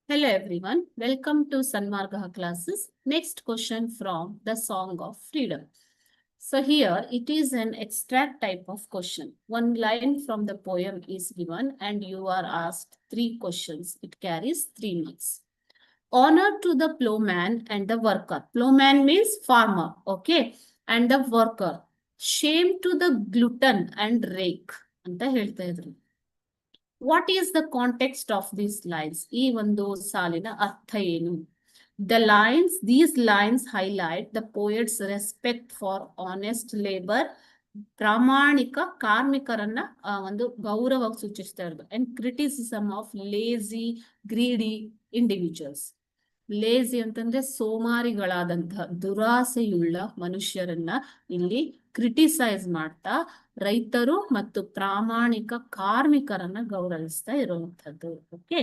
Hello everyone, welcome to Sanmargaha classes. Next question from the Song of Freedom. So here it is an extract type of question. One line from the poem is given and you are asked 3 questions. It carries 3 marks. Honor to the plowman and the worker. Plowman means farmer, okay? And the worker. Shame to the glutton and rake. ಅಂತ ಹೇಳ್ತಾ ಇದ್ರು. What is the context of these lines? ಈ ಒಂದು ಸಾಲಿನ ಅರ್ಥ ಏನು? These lines highlight the poet's respect for honest labor, ಪ್ರಾಮಾಣಿಕ ಕಾರ್ಮಿಕರನ್ನ ಒಂದು ಗೌರವವಾಗಿ ಸೂಚಿಸ್ತಾ ಇರೋದು, and criticism of lazy greedy individuals. Lazy ಅಂತಂದ್ರೆ ಸೋಮಾರಿಗಳಾದಂತಹ ದುರಾಸೆಯುಳ್ಳ ಮನುಷ್ಯರನ್ನ ಇಲ್ಲಿ ಕ್ರಿಟಿಸೈಸ್ ಮಾಡ್ತಾ ರೈತರು ಮತ್ತು ಪ್ರಾಮಾಣಿಕ ಕಾರ್ಮಿಕರನ್ನ ಗೌರವಿಸ್ತಾ ಇರುವಂತದ್ದು. Okay.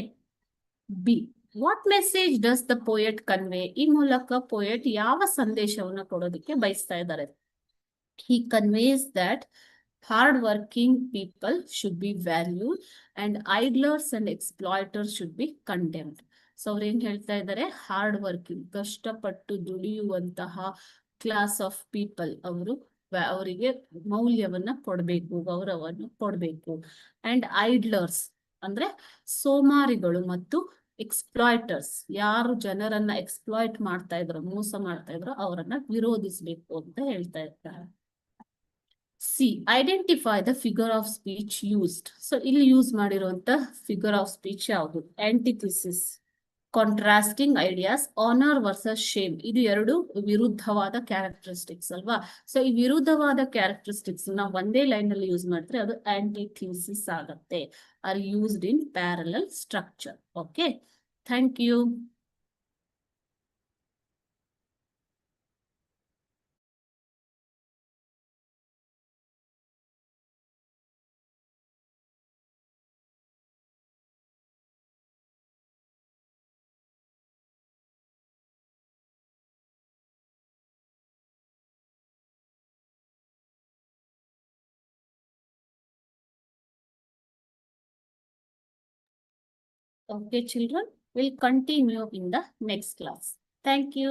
B, what message does the poet convey? ಈ ಮೂಲಕ ಪೋಯೆಟ್ ಯಾವ ಸಂದೇಶವನ್ನ ಕೊಡೋದಕ್ಕೆ ಬಯಸ್ತಾ ಇದ್ದಾರೆ? He conveys that hard working people should be valued and idlers and exploiters should be condemned. So ಅವ್ರು ಏನ್ ಹೇಳ್ತಾ ಇದ್ದಾರೆ? ಹಾರ್ಡ್ ವರ್ಕಿಂಗ್, ಕಷ್ಟಪಟ್ಟು ದುಡಿಯುವಂತಹ ಕ್ಲಾಸ್ ಆಫ್ ಪೀಪಲ್ ಅವರಿಗೆ ಮೌಲ್ಯವನ್ನ ಕೊಡಬೇಕು, ಗೌರವವನ್ನು ಕೊಡಬೇಕು. ಅಂಡ್ ಐಡ್ಲರ್ಸ್ ಅಂದ್ರೆ ಸೋಮಾರಿಗಳು ಮತ್ತು ಎಕ್ಸ್ಪ್ಲಾಯ್ಟರ್ಸ್, ಯಾರು ಜನರನ್ನ ಎಕ್ಸ್ಪ್ಲಾಯ್ಟ್ ಮಾಡ್ತಾ ಇದ್ರು, ಮೋಸ ಮಾಡ್ತಾ ಇದ್ರು, ಅವರನ್ನ ವಿರೋಧಿಸಬೇಕು ಅಂತ ಹೇಳ್ತಾ ಇದ್ದಾರೆ. See, identify the figure of speech used. So ಇಲ್ಲಿ ಯೂಸ್ ಮಾಡಿರುವಂತ ಫಿಗರ್ ಆಫ್ ಸ್ಪೀಚ್ ಯಾವುದು? Antithesis, contrasting ideas, honour versus shame. ಇದು ಎರಡು ವಿರುದ್ಧವಾದ ಕ್ಯಾರೆಕ್ಟರಿಸ್ಟಿಕ್ಸ್ ಅಲ್ವಾ? ಸೊ ಈ ವಿರುದ್ಧವಾದ ಕ್ಯಾರೆಕ್ಟರಿಸ್ಟಿಕ್ಸ್ ನಾವು ಒಂದೇ ಲೈನ್ ಅಲ್ಲಿ ಯೂಸ್ ಮಾಡಿದ್ರೆ ಅದು ಆಂಟಿಥಿಸಿಸ್ ಆಗುತ್ತೆ. Are used in parallel structure. Okay, thank you. Okay, children, we'll continue in the next class. Thank you.